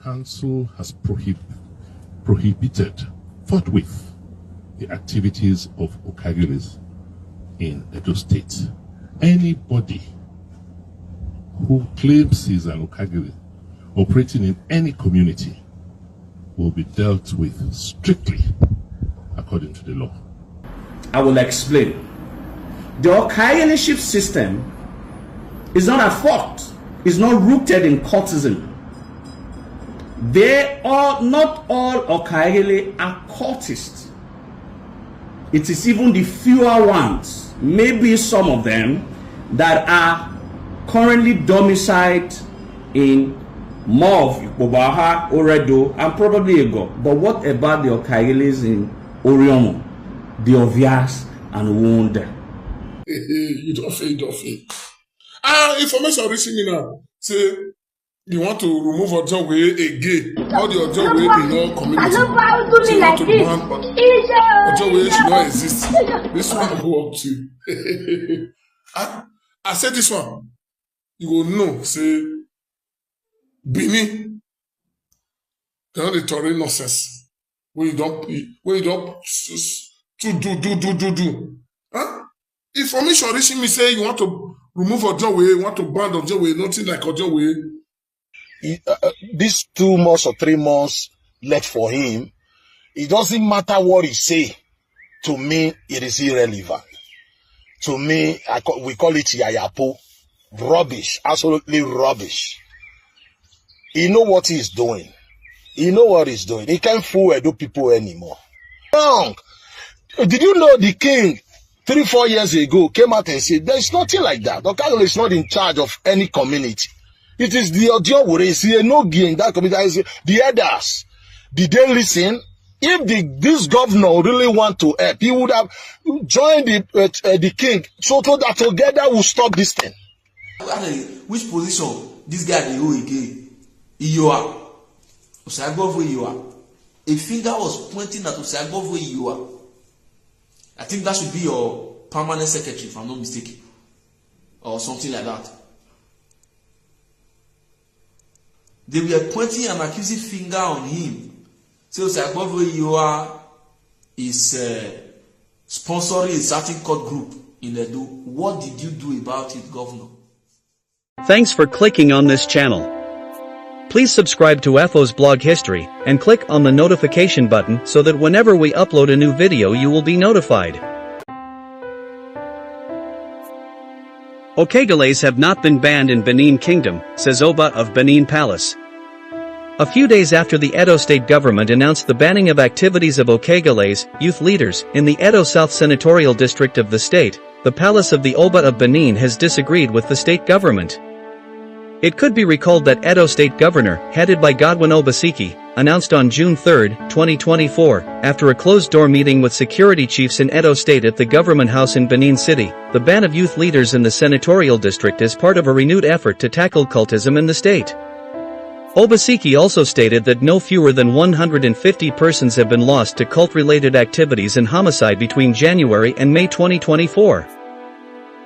Council has prohibited forthwith the activities of Okagiris in Edo State. Anybody who claims he's an Okagiri operating in any community will be dealt with strictly according to the law. I will explain. The Okagiriship system is not at fault. It's not rooted in cultism. Not all Okagiri are cultists. It is even the fewer ones, maybe some of them, that are currently domiciled in Mov, Obaha, Oredo, and probably Ego. But what about the Okagiris in Oriomo, the Ovias, and Wunde? You don't fail. Information reaching me now. Say, you want to remove Ojo way a gay. All the Ojo way in your community. So you want to ban Ojo way should not exist. This one go up to. I said this one. You will know, say, Bini, they don't tolerate nonsense. When you don't do. Huh? Information reaching me say you want to remove Ojo way, you want to ban Ojo way, nothing like Ojo way. These 2 months or 3 months left for him, it doesn't matter what he say. To me, it is irrelevant. To me, we call it yayapo. Rubbish, absolutely rubbish. He know what he's doing. He can't fool Edo people anymore. Wrong. Did you know the king 3-4 years ago came out and said there's nothing like that. Okagiri is not in charge of any community. It is the Ojo no in that community. The elders, did they listen? If this governor really want to help, he would have joined the king so that together we'll stop this thing. Which position this guy dey hold again? Iyoa. Osagbonfo Iyoa. A finger was pointing at Osagbonfo Iyoa. I think that should be your permanent secretary, if I'm not mistaken, or something like that. They were pointing an accusing finger on him. So Osagbonfo Iyoa is sponsoring a certain court group in Edo. What did you do about it, Governor? Thanks for clicking on this channel. Please subscribe to FO's blog history and click on the notification button so that whenever we upload a new video you will be notified. Okagiris have not been banned in Benin Kingdom, says Oba of Benin Palace. A few days after the Edo state government announced the banning of activities of Okagiris, youth leaders, in the Edo South Senatorial District of the state, the Palace of the Oba of Benin has disagreed with the state government. It could be recalled that Edo State Governor, headed by Gov Obaseki, announced on June 3, 2024, after a closed-door meeting with security chiefs in Edo State at the Government House in Benin City, the ban of youth leaders in the Senatorial District is part of a renewed effort to tackle cultism in the state. Obaseki also stated that no fewer than 150 persons have been lost to cult-related activities and homicide between January and May 2024.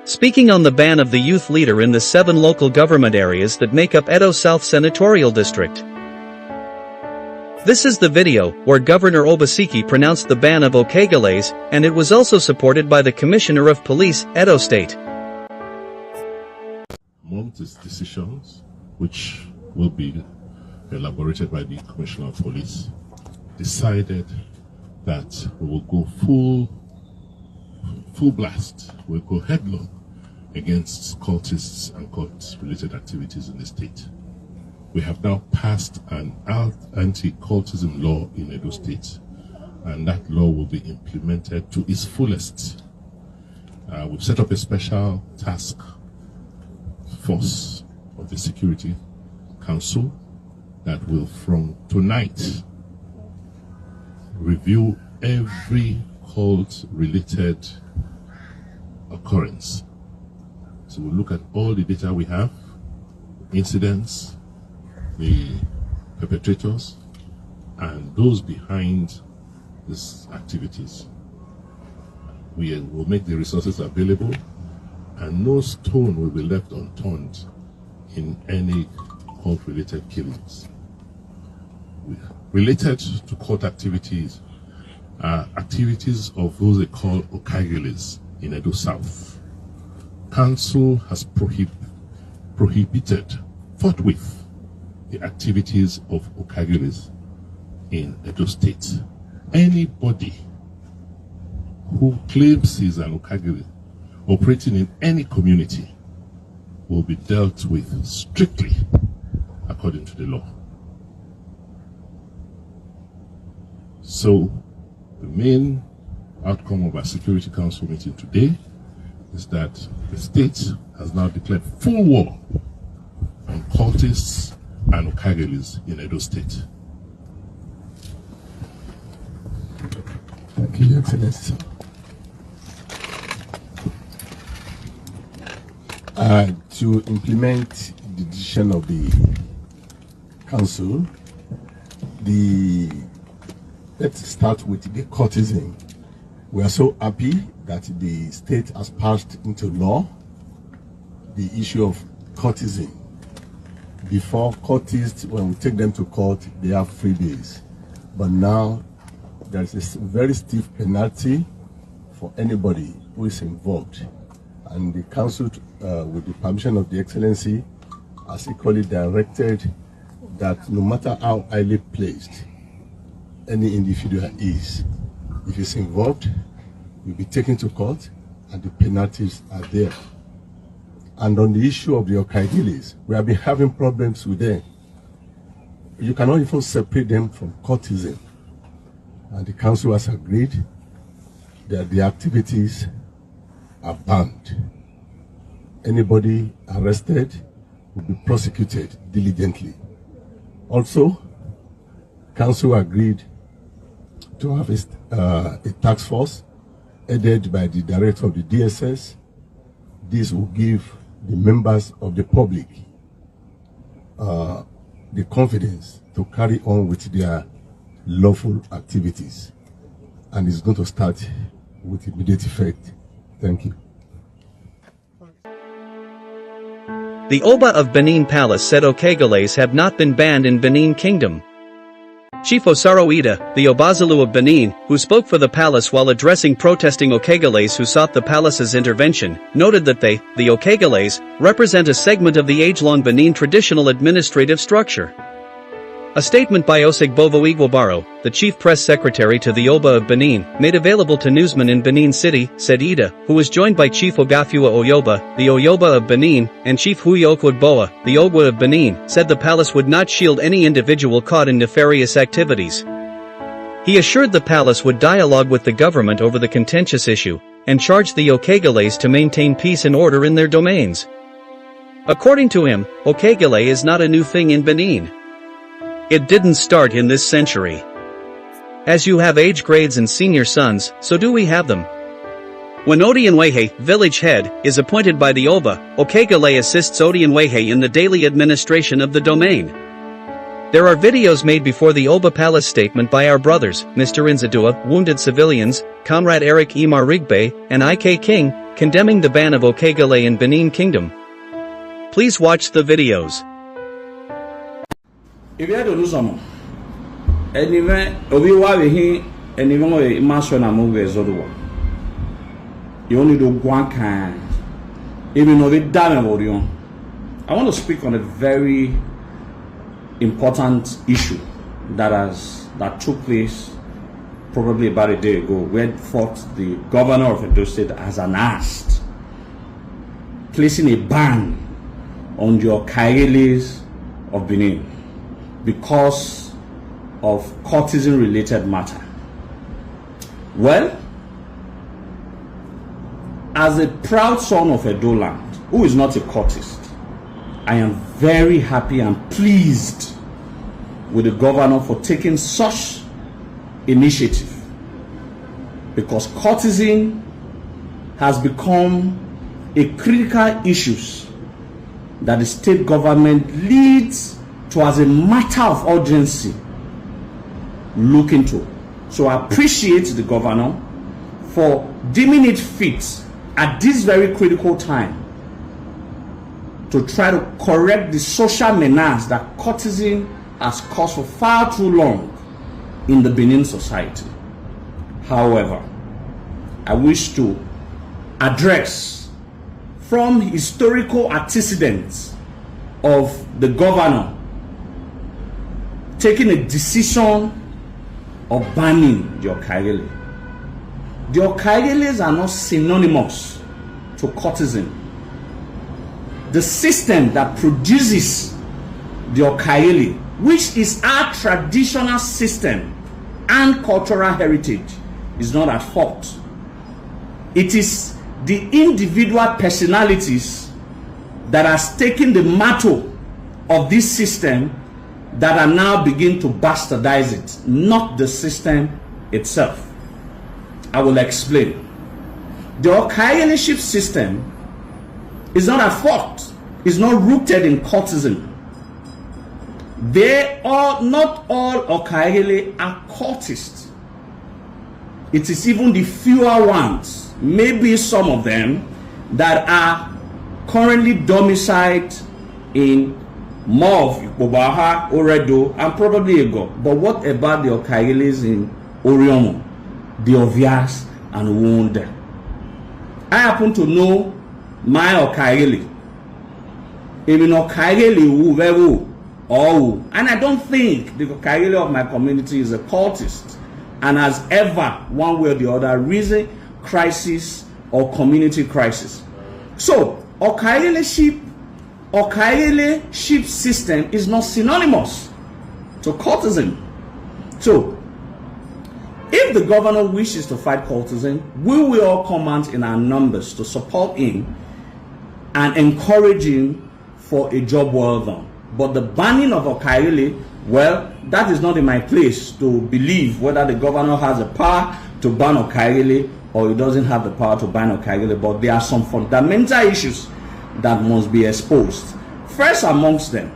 Speaking on the ban of the youth leader in the 7 local government areas that make up Edo South Senatorial District. This is the video where Governor Obaseki pronounced the ban of Okagiris, and it was also supported by the Commissioner of Police, Edo State. Among these decisions, which will be elaborated by the Commissioner of Police, decided that we will go full blast, we'll go headlong against cultists and cult-related activities in the state. We have now passed an anti-cultism law in Edo State, and that law will be implemented to its fullest. We've set up a special task force of the Security Council that will, from tonight, review every cult-related occurrence. So we'll look at all the data we have, incidents, the perpetrators, and those behind these activities. We will make the resources available, and no stone will be left unturned in any cult-related killings. related to court activities are activities of those they call Okageles in Edo South. Council has prohibited forthwith the activities of Okageles in Edo State. Anybody who claims he's an Okagele operating in any community will be dealt with strictly according to the law. So the main outcome of our Security Council meeting today is that the state has now declared full war on cultists and Okageles in Edo State. Thank you, Your Excellency. To implement the decision of the council, let's start with the courtesan. We are so happy that the state has passed into law the issue of courtesan. Before, courtists, when we take them to court, they have 3 days. But now, there is a very stiff penalty for anybody who is involved. And the council, with the permission of the Excellency, has equally directed that no matter how highly placed any individual is, if he's involved, he'll be taken to court and the penalties are there. And on the issue of the Okageles, we have been having problems with them. You cannot even separate them from courtesan. And the council has agreed that the activities are banned. Anybody arrested will be prosecuted diligently. Also, council agreed to have a task force headed by the director of the DSS. This will give the members of the public the confidence to carry on with their lawful activities. And it's going to start with immediate effect. Thank you. The Oba of Benin Palace said Okageles have not been banned in Benin Kingdom. Chief Osaro Ida, the Obazalu of Benin, who spoke for the palace while addressing protesting Okageles who sought the palace's intervention, noted that they, the Okageles, represent a segment of the age-long Benin traditional administrative structure. A statement by Osegbovo Igwabaro, the chief press secretary to the Oba of Benin, made available to newsmen in Benin City, said Ida, who was joined by Chief Ogafua Oyoba, the Oyoba of Benin, and Chief Huyi Okwagboa, the Ogwa of Benin, said the palace would not shield any individual caught in nefarious activities. He assured the palace would dialogue with the government over the contentious issue, and charged the Okageles to maintain peace and order in their domains. According to him, Okagele is not a new thing in Benin. It didn't start in this century. As you have age grades and senior sons, so do we have them. When Odianwehe, village head, is appointed by the Oba, Okagele assists Odianwehe in the daily administration of the domain. There are videos made before the Oba Palace statement by our brothers, Mr. Inzadua, wounded civilians, Comrade Eric Imar Rigbe, and IK King, condemning the ban of Okagele in Benin Kingdom. Please watch the videos. If you had to do some, anyway, we here, anyway, master na move is other one. You only do one kind. Even though we damn about you, I want to speak on a very important issue that took place probably about a day ago, where the governor of Edo State has announced placing a ban on the Okageles of Benin because of courtesan-related matter. Well, as a proud son of Edo land, who is not a courtist, I am very happy and pleased with the governor for taking such initiative, because courtesan has become a critical issue that the state government leads to as a matter of urgency look into. So I appreciate the governor for deeming it fit at this very critical time to try to correct the social menace that courtesan has caused for far too long in the Benin society. However, I wish to address from historical antecedents of the governor taking a decision of banning the Okaigele. The Okaigeles are not synonymous to courtesan. The system that produces the Okaigele, which is our traditional system and cultural heritage, is not at fault. It is the individual personalities that has taken the motto of this system that are now beginning to bastardize it, not the system itself. I will explain. The Okaigeleship system is not at fault. It's not rooted in courtesan. Not all Okaigele are courtists. It is even the fewer ones, maybe some of them, that are currently domiciled in Mov, Bobaha, Oredo, and probably Ego. But what about the Okaigeles in Oriomo, the Ovias, and Wunde? I happen to know my Okaigele. Even Okaigele who and I don't think the Okaigele of my community is a cultist and has ever, one way or the other, risen crisis or community crisis. So, Okaigeleship system is not synonymous to courtesan. So, if the governor wishes to fight courtesan, we will all come out in our numbers to support him and encourage him for a job well done. But the banning of Okaigele, well, that is not in my place to believe whether the governor has the power to ban Okaigele or he doesn't have the power to ban Okaigele. But there are some fundamental issues that must be exposed. First amongst them,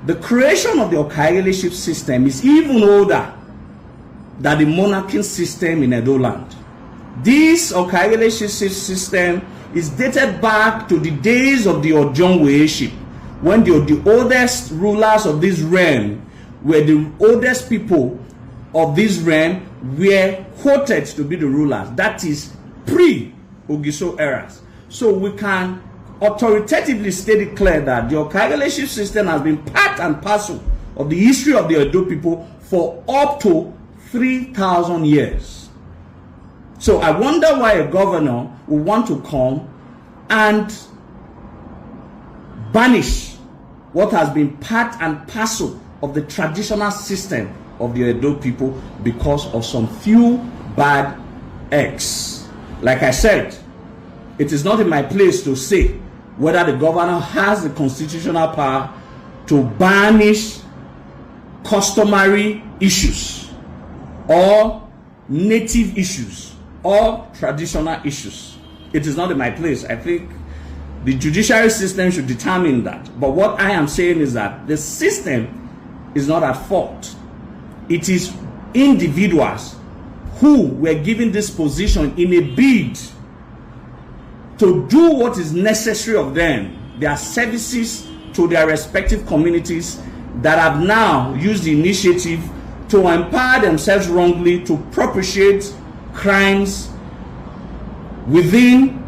the creation of the Okaigeleship system is even older than the monarchy system in Edo land. This Okaigeleship system is dated back to the days of the Ojonweship, when the oldest rulers of this realm were the oldest people of this realm were quoted to be the rulers. That is pre-Ogiso eras. So we can authoritatively state it clear that the Okaigeleship system has been part and parcel of the history of the Edo people for up to 3,000 years. So I wonder why a governor would want to come and banish what has been part and parcel of the traditional system of the Edo people because of some few bad eggs. Like I said, it is not in my place to say whether the governor has the constitutional power to banish customary issues or native issues or traditional issues. It is not in my place. I think the judiciary system should determine that. But what I am saying is that the system is not at fault. It is individuals who were given this position in a bid to do what is necessary of them, their services to their respective communities, that have now used the initiative to empower themselves wrongly to propitiate crimes within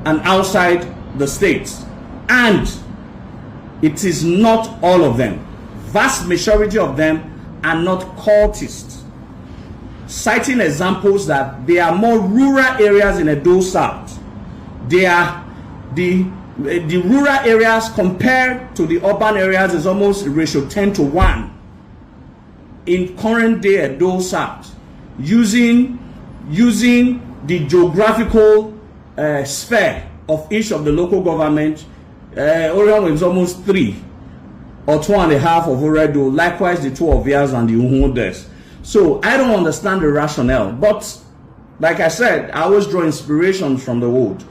and outside the states. And it is not all of them. Vast majority of them are not cultists. Citing examples that there are more rural areas in Edo South. They are the rural areas compared to the urban areas is almost a ratio 10:1 in current day Edo South, using the geographical sphere of each of the local government. Orion is almost 3 or 2.5 of Oredo, likewise the 2 of Yas and the Uhundes. So I don't understand the rationale, but like I said, I always draw inspiration from the world.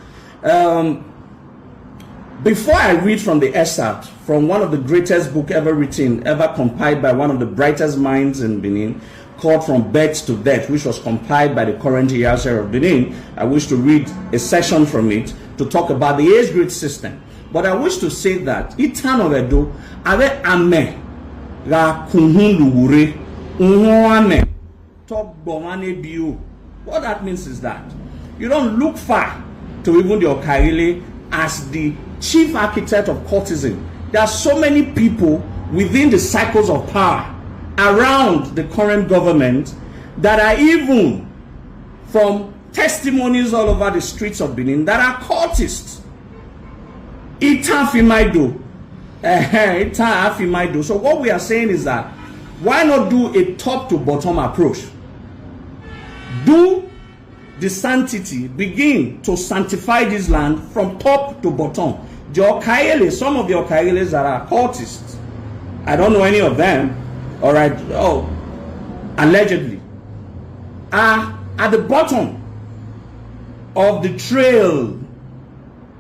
Before I read from the excerpt from one of the greatest book ever written, ever compiled by one of the brightest minds in Benin, called From Birth to Death, which was compiled by the current Iyase of Benin, I wish to read a section from it to talk about the age grade system. But I wish to say that Itan of Edo, Abe Ame, ga kuhundu wure unwane top bomane biu. What that means is that you don't look far to even the Okaile as the chief architect of cultism. There are so many people within the cycles of power around the current government that are, even from testimonies all over the streets of Benin, that are cultists. So what we are saying is that why not do a top to bottom approach? Do the sanctity, begin to sanctify this land from top to bottom. The Okaile, some of the Okailes that are cultists, I don't know any of them, all right, allegedly, are at the bottom of the trail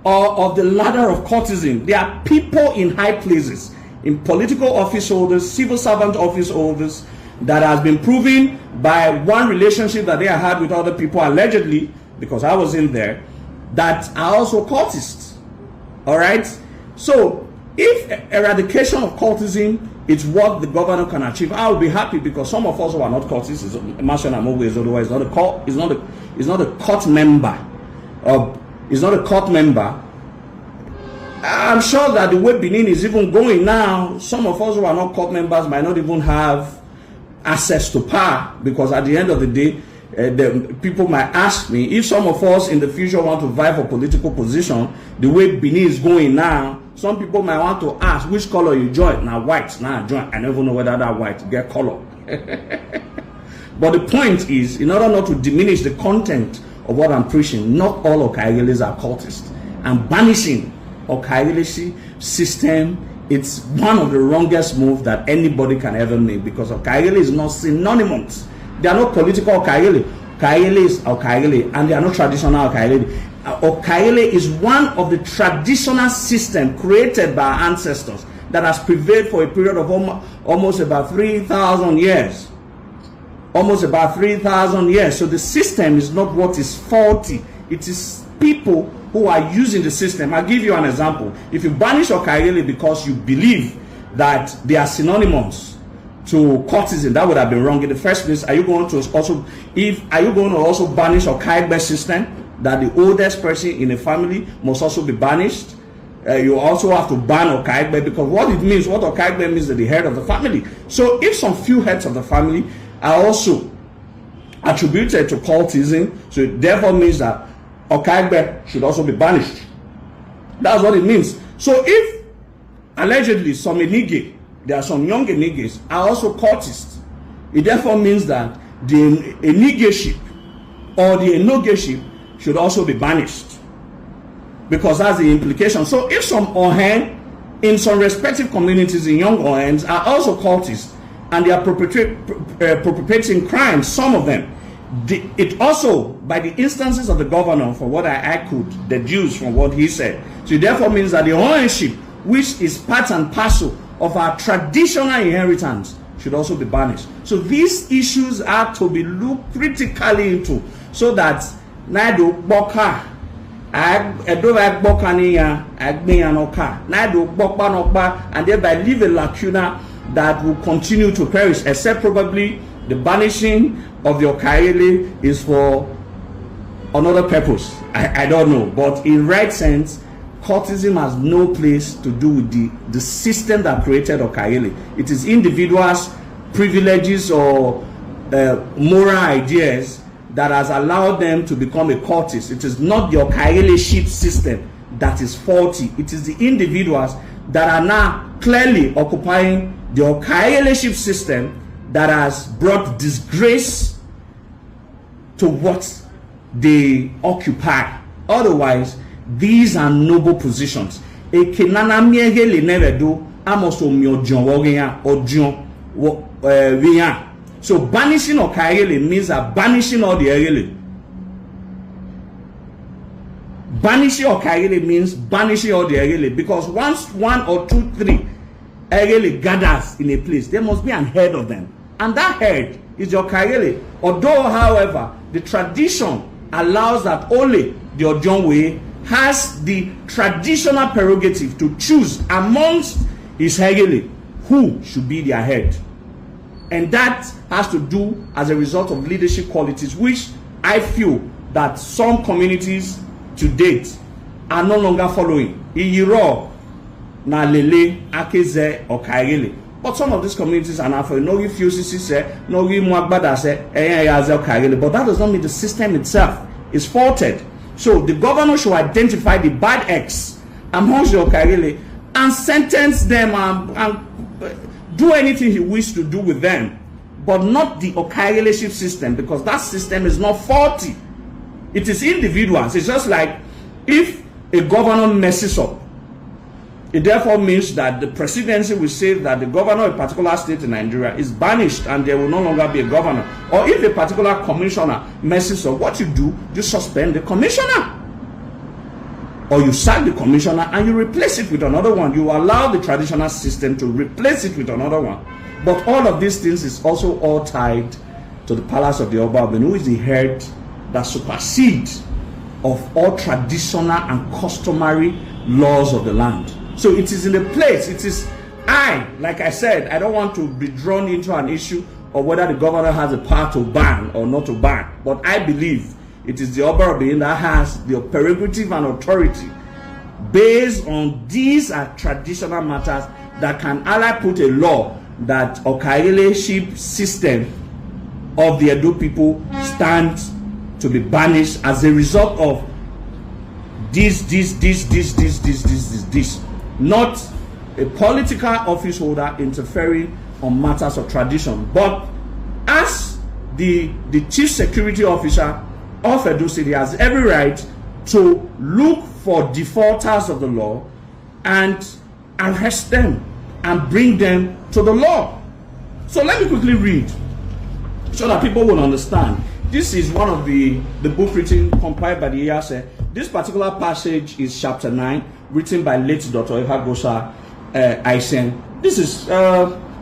or of the ladder of cultism. There are people in high places, in political office holders, civil servant office holders, that has been proven by one relationship that they had with other people, allegedly, because I was in there, that are also cultists. All right? So, if eradication of cultism is what the governor can achieve, I will be happy, because some of us who are not cultists, is not a court member. Is not a court member. I'm sure that the way Benin is even going now, some of us who are not court members might not even have access to power, because at the end of the day, the people might ask me, if some of us in the future want to vie for political position, the way Benin is going now, some people might want to ask, which color you join? Now white, now join. I never know whether that white get color. But the point is, in order not to diminish the content of what I'm preaching, not all Okaigeles are cultists. And banishing Okaigele system, it's one of the wrongest moves that anybody can ever make, because Okaigele is not synonymous. They are not political Okaigele. Okaigele is Okaigele, and they are not traditional Okaigele. Okaigele is one of the traditional systems created by our ancestors that has prevailed for a period of almost about 3,000 years. Almost about 3,000 years. So the system is not what is faulty. It is people who are using the system. I'll give you an example. If you banish Okaigele because you believe that they are synonymous to cultism, that would have been wrong in the first place. Are you going to also banish Okaigbe system, that the oldest person in a family must also be banished? You also have to ban Okaigbe, because what Okaigbe means that the head of the family. So if some few heads of the family are also attributed to cultism, so it therefore means that Okaigbe should also be banished. That's what it means. So if allegedly some Enige, there are some young Eniges, are also cultists, it therefore means that the Enigeship or the Enogeship should also be banished, because that's the implication. So if some Ohen in some respective communities in young Ohens are also cultists, and they are perpetrating crimes, some of them, it also, by the instances of the governor, for what I could deduce from what he said, so it therefore means that the ownership, which is part and parcel of our traditional inheritance, should also be banished. So these issues are to be looked critically into, so that Naido Boka, and thereby leave a lacuna that will continue to perish, except probably the banishing of the Okaigele is for another purpose. I don't know. But in right sense, cultism has no place to do with the system that created Okaigele. It is individuals' privileges or moral ideas that has allowed them to become a cultist. It is not the Okaigele-ship system that is faulty. It is the individuals that are now clearly occupying the Okaigele-ship system that has brought disgrace to what they occupy. Otherwise, these are noble positions. So banishing Okaigele means that banishing all the Egele. Banishing Okaigele means banishing all the Egele, because once 1 or 2, 3 Egele gathers in a place, there must be an head of them, and that head is the Okaigele. Although, however, the tradition allows that only the Ojonwe has the traditional prerogative to choose amongst his Egele who should be their head. And that has to do as a result of leadership qualities, which I feel that some communities to date are no longer following. Iyiro, na lele, akeze, okaigele. But some of these communities are not following. Nogi Fusisi say, Nogi Mwagbada say, okaigele. But that does not mean the system itself is faulted. So the governor should identify the bad acts amongst the okaigele and sentence them and do anything he wishes to do with them, but not the okaigele system, because that system is not faulty. It is individuals. It's just like if a governor messes up, it therefore means that the presidency will say that the governor of a particular state in Nigeria is banished and there will no longer be a governor. Or if a particular commissioner messes up, what you do, you suspend the commissioner. Or you sack the commissioner and you replace it with another one. You allow the traditional system to replace it with another one. But all of these things is also all tied to the palace of the Oba, who is the head that supersedes of all traditional and customary laws of the land. So it is in a place, it is like I said, I don't want to be drawn into an issue of whether the governor has the power to ban or not to ban. But I believe it is the Oba that has the prerogative and authority based on these traditional matters that can ally put a law that okaigele system of the Edo people stands to be banished as a result of this. Not a political office holder interfering on matters of tradition, but as the chief security officer of Edo City has every right to look for defaulters of the law and arrest them and bring them to the law. So let me quickly read so that people will understand. This is one of the book written, compiled by the EASE. This particular passage is chapter 9, written by late Dr. Ehagosa Aisen. This is,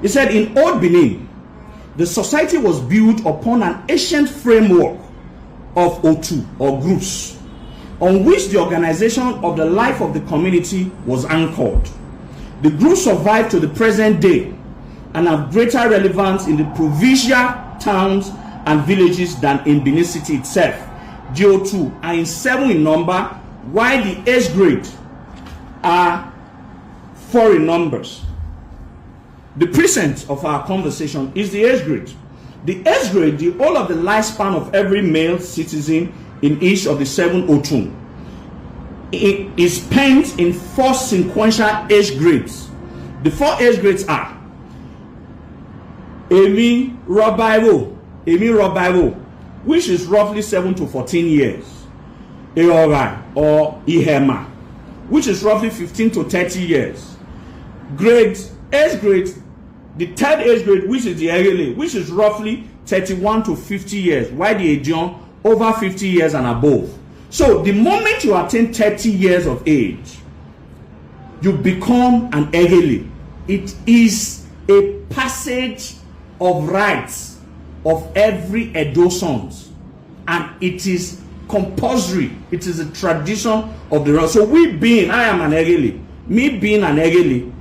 it said, in Old Benin, the society was built upon an ancient framework of Otu, or groups, on which the organization of the life of the community was anchored. The groups survived to the present day and have greater relevance in the provincial towns and villages than in Benin City itself. The Otu are in 7 in number, while the age grade are 4 in numbers. The present of our conversation is the age grade. The age grade, the whole of the lifespan of every male citizen in each of the 7 Otu, it is spent in 4 sequential age grades. The 4 age grades are Emi Robivo, which is roughly 7 to 14 years. Eora or Ihema, which is roughly 15 to 30 years. Age grade, the 3rd age grade, which is the Egele, which is roughly 31 to 50 years, while the Ejion over 50 years and above. So the moment you attain 30 years of age, you become an Egele. It is a passage of rights of every Edo sons, and it is compulsory. It is a tradition of the realm. So I am an Egele. Me being an Egele,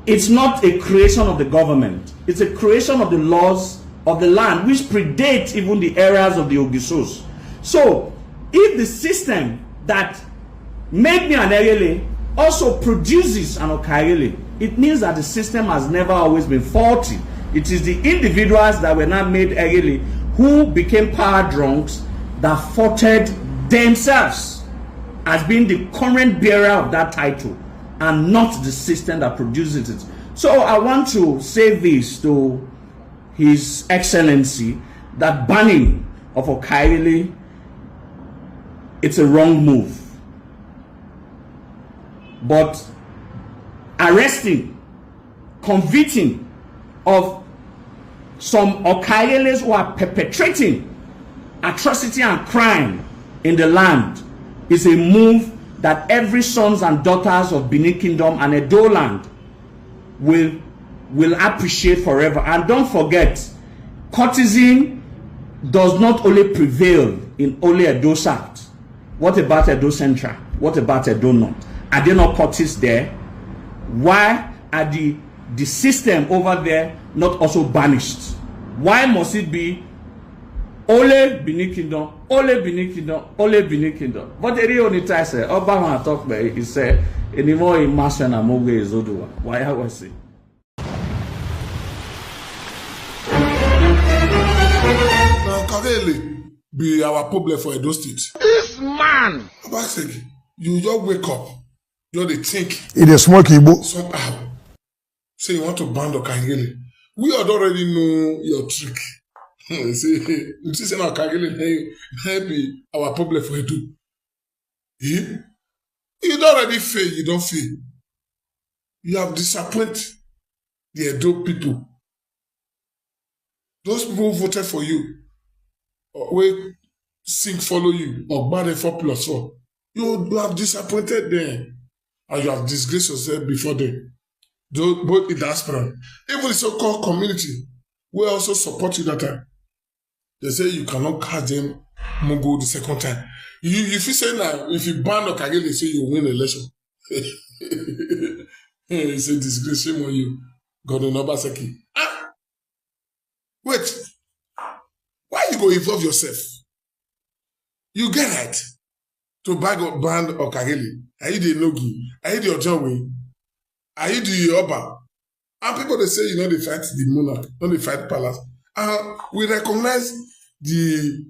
it's not a creation of the government. It's a creation of the laws of the land, which predate even the eras of the Ogisos. So if the system that made me an Egele also produces an Okaigele, it means that the system has never always been faulty. It is the individuals that were not made Egele who became power drunks that faulted themselves as being the current bearer of that title, and not the system that produces it. So I want to say this to His Excellency, that banning of Okaigele, it's a wrong move. But arresting, convicting of some Okaigeles who are perpetrating atrocity and crime in the land is a move that every sons and daughters of Benin Kingdom and Edo land will appreciate forever. And don't forget, courtesan does not only prevail in only Edo South. What about Edo Central? What about Edo North? Are there not courtists there? Why are the the system over there not also banished? Why must it be only Benin Kingdom, only Benin Kingdom, only Benin Kingdom? But the real only time say Obama talk about it, he said anymore immersion and Moge is Odua. Why I was say? Now Kagele be our problem for Edo State. This man. Obaseki, you just wake up, you dey think. It is smoke Igbo. Somehow, say you want to ban Okagele. We already know your trick. You see, now Okagele be our problem for Edo. You don't already fail, you don't fail. You have disappointed the Edo people. Those people who voted for you, or sing follow you, or bad 4+4. You have disappointed them, and you have disgraced yourself before them. Both in diaspora, even the so-called community, will also support you that time. They say you cannot catch them Mungo the second time. If you say now, if you ban Okagele, they say you win the election. It's a disgrace, shame on you, Gov Obaseki. Wait, why you go involve yourself? You get right to ban Okagele. Are you the Nogi? Are you the Ojawe? Are you the Oba? And people they say you know they fight the monarch, not they fight palace. We recognize the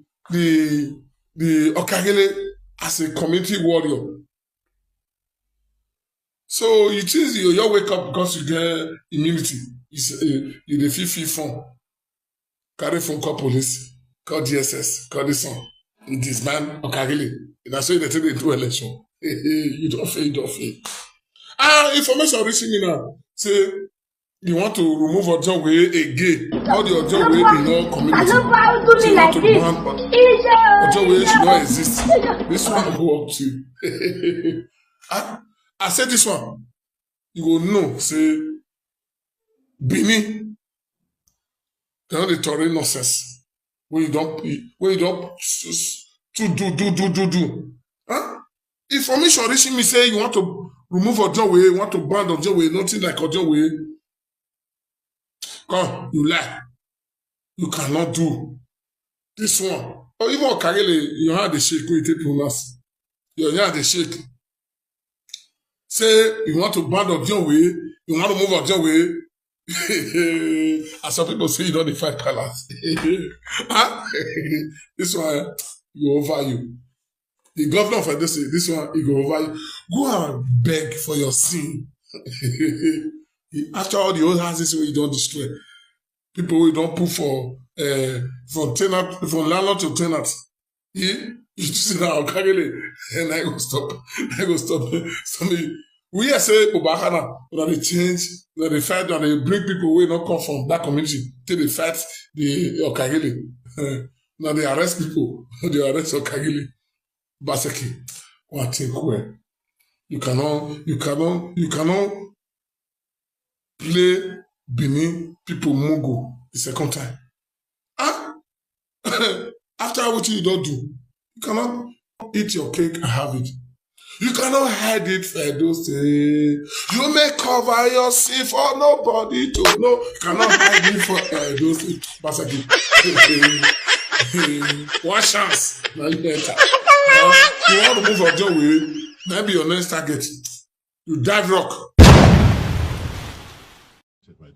Okagele as a community warrior. So you choose you wake up because you get immunity. You the feel phone. Carry phone, call police, call DSS, call this one. It is man Okagele. That's why they take it to election. You don't fail. Information reaching me now. Say you want to remove Ojawe again. All the Ojawe in all community. So you want to ban Ojawe should not exist. This one go up to you. I said this one. You will know, say Benin. They don't tolerate nonsense. When you don't do. Huh? Information reaching me say you want to remove Ojawe, you want to ban Ojawe, nothing like Ojawe. Come, you lie. You cannot do this one. Or even Okagele, your hand is shake, we take pronounce. Your hand is shake. Say you want to ban Ojawe, you want to move Ojawe. As some people say, you don't fight palace. This one, you over you. The governor of Edo State, this one, he go over you. Go and beg for your sin. After all the old houses where you don't destroy, people who don't put from tenant, from landlord to tenant. You see now, Okagele, and I go stop. Somebody. We have said Obahana, that they change, that they fight, that they bring people who not come from that community till they fight the Okagele. Now they arrest people, they arrest Okagele. Obaseki, one thing well. You cannot play Benin people Mungo the second time. After what you don't do, you cannot eat your cake and have it. You cannot hide it for those days. You may cover your sin for nobody to know. You cannot hide it for those days. Obaseki. One chance. Now you enter. You want to move on your way, maybe your next target. You dive rock. By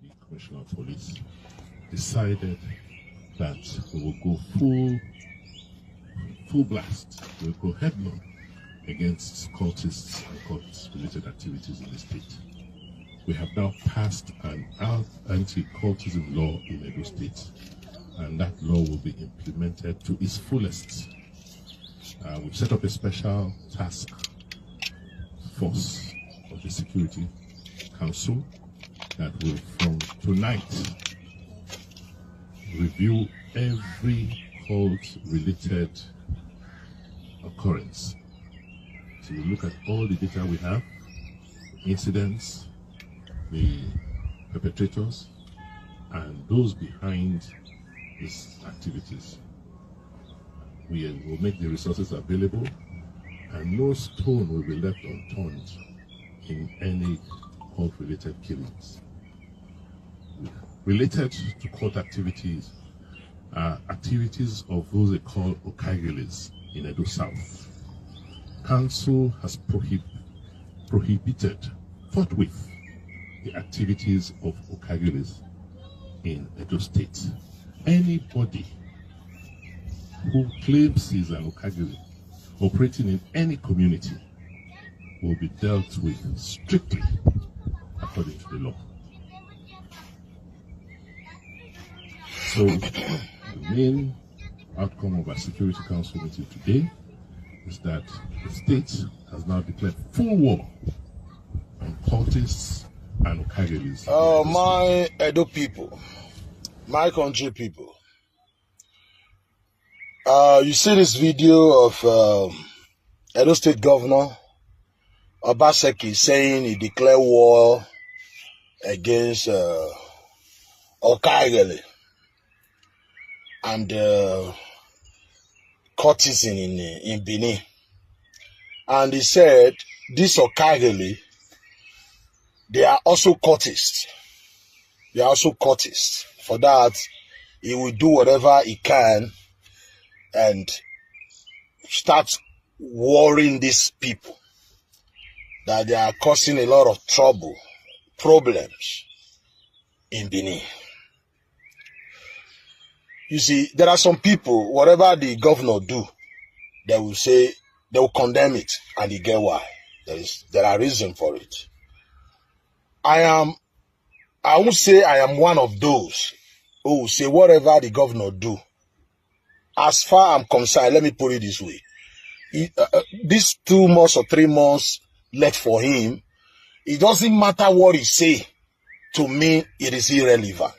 the Commissioner of Police decided that we will go full blast. We will go headlong against cultists and cult-related activities in the state. We have now passed an anti-cultism law in Edo State, and that law will be implemented to its fullest. We've set up a special task force of the Security Council that will, from tonight, review every cult-related occurrence. So we look at all the data we have, incidents, the perpetrators, and those behind these activities. We will make the resources available, and no stone will be left unturned in any cult-related killings. Related to court activities are activities of those they call Okaigeles in Edo South. Council has prohibited forthwith the activities of Okaigeles in Edo State. Anybody who claims he's an Okaigele operating in any community will be dealt with strictly according to the law. So the main outcome of our Security Council meeting today is that the state has now declared full war on cultists and Okaigeles. Oh, my Edo people, my country people. You see this video of Edo State Governor Obaseki saying he declared war against Okaigele and courtesan in Benin. And he said, this Okaigele, they are also courtists. They are also courtists. For that, he will do whatever he can and start warring these people that they are causing a lot of problems in Benin. You see, there are some people, whatever the governor do, they will say, they will condemn it, and you get why. There are reasons for it. I won't say I am one of those who will say whatever the governor do. As far I'm concerned, let me put it this way. These 2 months or 3 months left for him, it doesn't matter what he say. To me, it is irrelevant.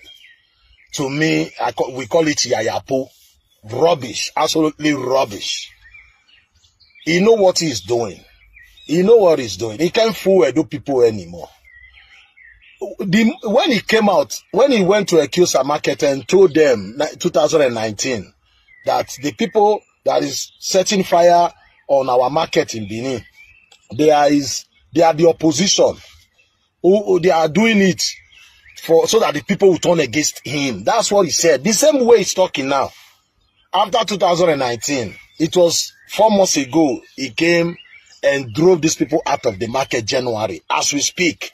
To me, we call it yayapo. Rubbish. Absolutely rubbish. He know what he's doing. He know what he's doing. He can't fool Edo people anymore. When he came out, when he went to Ekiosa market and told them, 2019, that the people that is setting fire on our market in Benin, they are the opposition. Who they are doing it so that the people will turn against him. That's what he said. The same way he's talking now. After 2019, it was 4 months ago, he came and drove these people out of the market January. As we speak,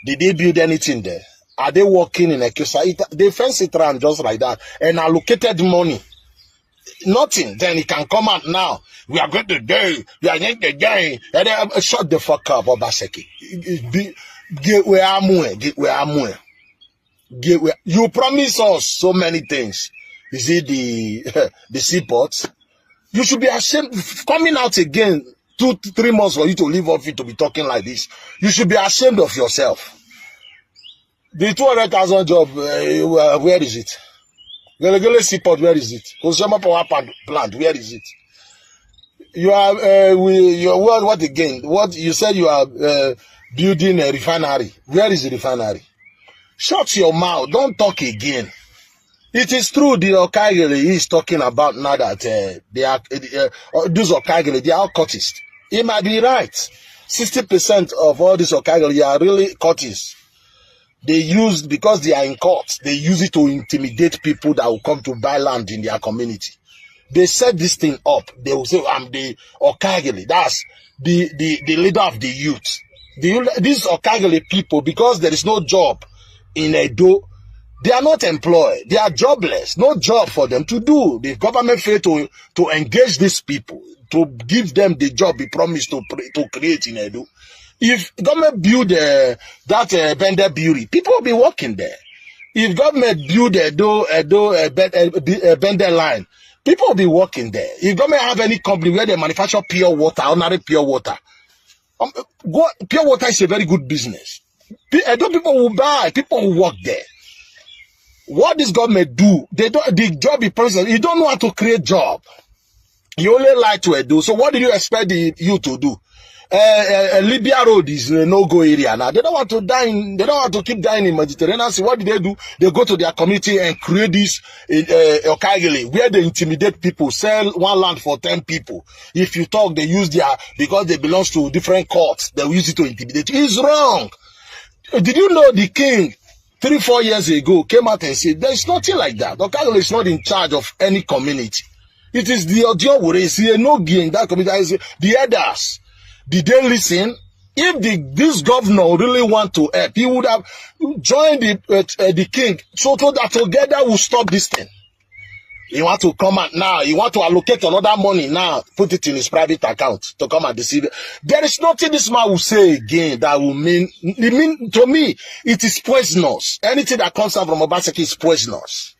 did they build anything there? Are they working in Ekiosa? They fence it around just like that and allocated money. Nothing. Then he can come out now. We are going to do. We are going to do. And then, shut the fuck up, Obaseki. You promise us so many things. You see the seaport. You should be ashamed coming out again 2-3 months for you to leave off it to be talking like this. You should be ashamed of yourself. The 200,000 job, where is it? Gelegele seaport, where is it? Consumer power plant, where is it? You are what again? What you said you are building a refinery. Where is the refinery? Shut your mouth. Don't talk again. It is true the Okaigele is talking about now that they are those Okaigele, they are cultists. He might be right. 60% of all these Okaigele are really cultists. They use, because they are in court, they use it to intimidate people that will come to buy land in their community. They set this thing up. They will say, I'm the Okaigele. That's the leader of the youth. These Okaigele people, because there is no job in Edo, they are not employed. They are jobless. No job for them to do. The government failed to engage these people, to give them the job he promised to create in Edo. If government build that Bender Brewery, people will be working there. If government build a Bender line, people will be working there. If government have any company where they manufacture pure water, ordinary pure water, pure water is a very good business. Edo people will buy, people will work there. What this government do, the job he promises, you don't know how to create job. You only like to Edo. So what do you expect you to do? Libya Road is a no-go area now. They don't want to they don't want to keep dying in Mediterranean Sea. What do? They go to their community and create this Okaigele, where they intimidate people, sell one land for 10 people. If you talk, they use because they belong to different courts, they use it to intimidate you. It's wrong. Did you know the king 3-4 years ago came out and said, there's nothing like that. Okagele is not in charge of any community. It is the Odio no gain that community. The elders, did they listen? If this governor really want to help, he would have joined the king so that together we'll stop this thing. He want to come out now. He want to allocate another money now, put it in his private account to come and deceive. There is nothing this man will say again that will mean, to me, it is poisonous. Anything that comes out from Obaseki is poisonous.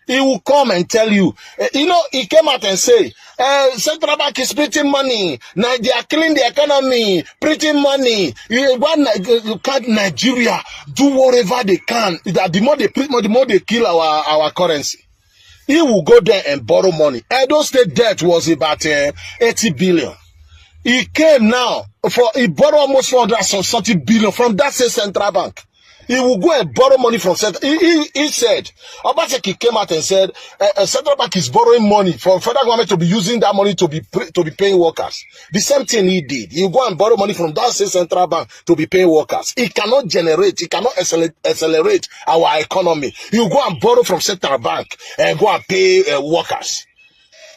He will come and tell you, he came out and say, Central Bank is printing money. They are killing the economy, printing money. Can't Nigeria do whatever they can. The more they print money, the more they kill our currency. He will go there and borrow money. Edo State debt was about 80 billion. He came now, he borrowed almost 430 billion from that same Central Bank. He will go and borrow money from Central. He said, Obaseki came out and said, Central Bank is borrowing money for federal government to be using that money to be paying workers. The same thing he did. He will go and borrow money from that same Central Bank to be paying workers. He cannot accelerate our economy. He will go and borrow from Central Bank and go and pay workers.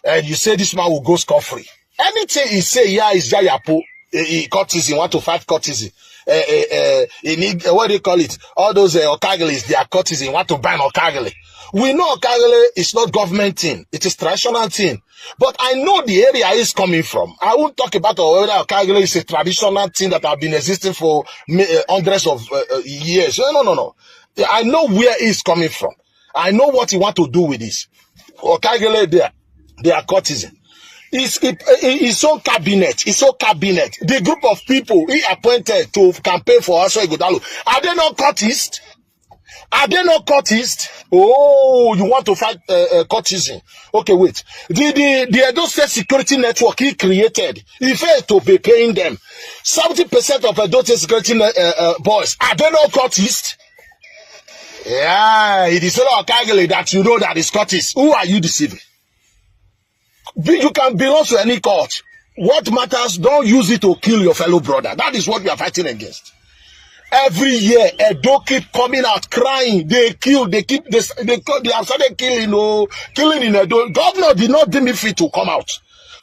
And you say this man will go scot-free. Anything he say, yeah, is Jayapo. He courtesan, want to fight courtesan. What do you call it? All those Okageles, they are courtesan, want to ban Okagele. We know Okagele is not government thing. It is traditional thing. But I know the area is coming from. I won't talk about whether Okagele is a traditional thing that have been existing for hundreds of years. No. I know where it's coming from. I know what he want to do with this. Okagele, they are courtesan. His own cabinet, the group of people he appointed to campaign for Aso Ighodalo, are they not courtists? Are they not courtists? Oh, you want to fight courtesan? Okay, wait. The Edo State Security Network he created, he failed to be paying them. 70% of Edo State Security boys, are they not courtists? Yeah, it is all Okagele that you know that is courtist. Who are you deceiving? You can belong to any court. What matters, don't use it to kill your fellow brother. That is what we are fighting against. Every year, Edo keep coming out crying. They have started killing in Edo. Governor did not deem it fit to come out.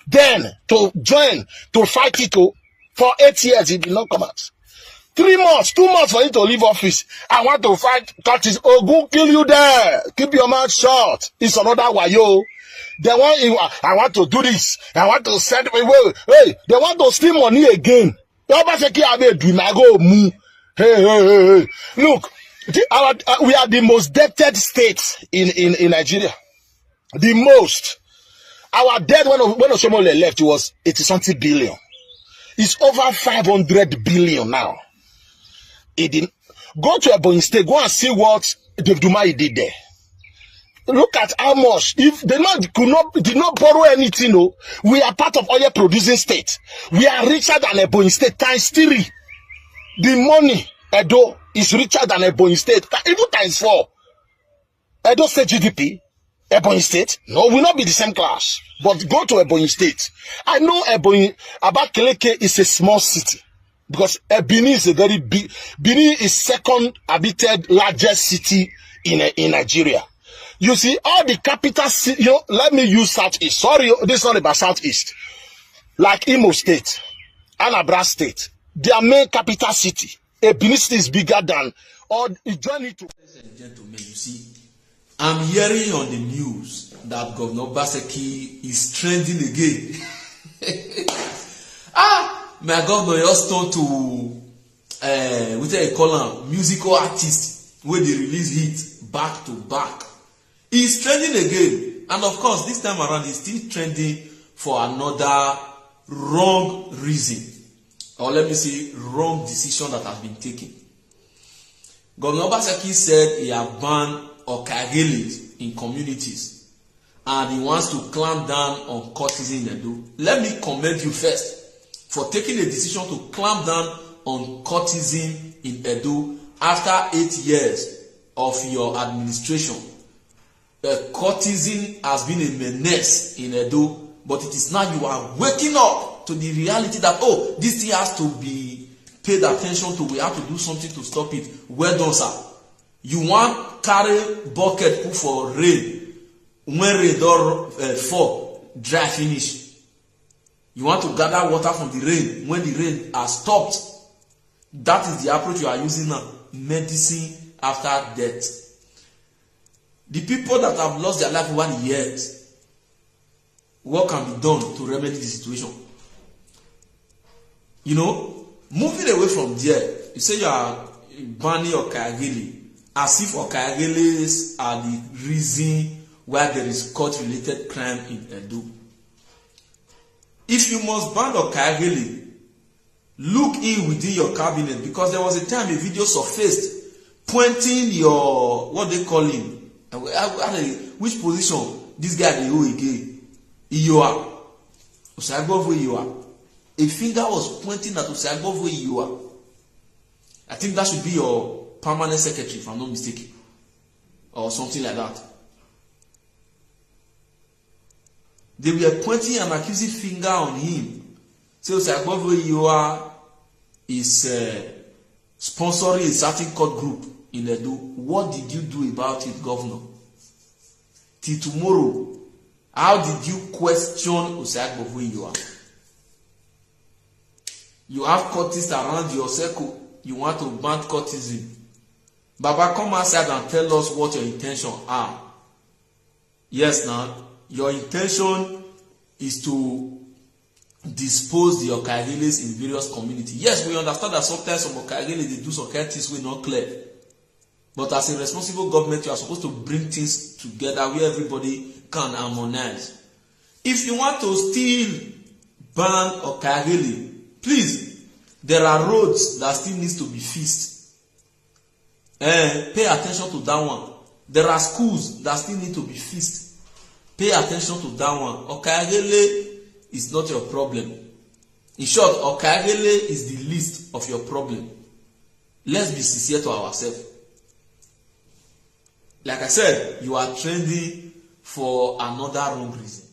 Then, to join, to fight it for 8 years, he did not come out. 2 months for him to leave office. I want to fight courtesy. Oh, go kill you there. Keep your mouth shut. It's another wayo. They want, I want to do this. I want to send me. Hey, they want to steal money again. Hey. Look, we are the most debted state in Nigeria. The most. Our debt when Oshomole left was 80-something billion. It's over 500 billion now. It didn't go to Ebonyi State. Go and see what Dave Dumai did there. Look at how much. If the man did not borrow anything, no, we are part of oil producing state. We are richer than Ebonyi State times 3. The money Edo is richer than Ebonyi State, even times 4. Edo State GDP, Ebonyi State, no, will not be the same class. But go to Ebonyi State. I know Abakaliki is a small city because Benin is a very big. Benin is second habited largest city in Nigeria. You see, all the capital cities, let me use Southeast. Sorry, this is not about Southeast. Like Imo State, Anambra State, their main capital city. Benin State is bigger than all the journey to. Ladies and gentlemen, you see, I'm hearing on the news that Governor Obaseki is trending again. My governor just turned to, what they call them, musical artist, where they release hits back to back. He's trending again, and of course this time around he's still trending for another wrong reason, or let me say wrong decision that has been taken. Governor Obaseki said he has banned Okageles in communities and he wants to clamp down on courtesan in Edo. Let me commend you first for taking a decision to clamp down on courtesan in Edo after 8 years of your administration. Courtesan has been a menace in Edo, but it is now you are waking up to the reality that, oh, this thing has to be paid attention to. We have to do something to stop it. Well done, sir. You want carry bucket put for rain. When rain don fall, dry finish. You want to gather water from the rain when the rain has stopped. That is the approach you are using now. Medicine after death. The people that have lost their life over the years, what can be done to remedy the situation? You know, moving away from there, you say you are banning Okayagele as if Okayageles are the reason why there is court-related crime in Edo. If you must ban Okayagele, look in within your cabinet, because there was a time a video surfaced pointing your, what they call him, which position this guy dey hold again, Iyoa, Osagbofo Iyoa. A finger was pointing at Osagbofo Iyoa. I think that should be your permanent secretary, if I'm not mistaken, or something like that. They were pointing an accusing finger on him. Say Osagbofo Iyoa is sponsoring a certain court group in Edo. What did you do about it, Governor? Till tomorrow, how did you question Osagbofo Iyoa? You have courtists around your circle. You want to ban courtism. Baba, come outside and tell us what your intentions are. Yes, now, your intention is to dispose the Okayageles in various communities. Yes, we understand that sometimes some Okayageles they do some kind of things wey not clear. But as a responsible government, you are supposed to bring things together where everybody can harmonize. If you want to still ban Okayagele, please, there are roads that still needs to be fixed. Pay attention to that one. There are schools that still need to be fixed. Pay attention to that one. Okayagele is not your problem. In short, Okayagele is the least of your problem. Let's be sincere to ourselves. Like I said, you are trending for another wrong reason.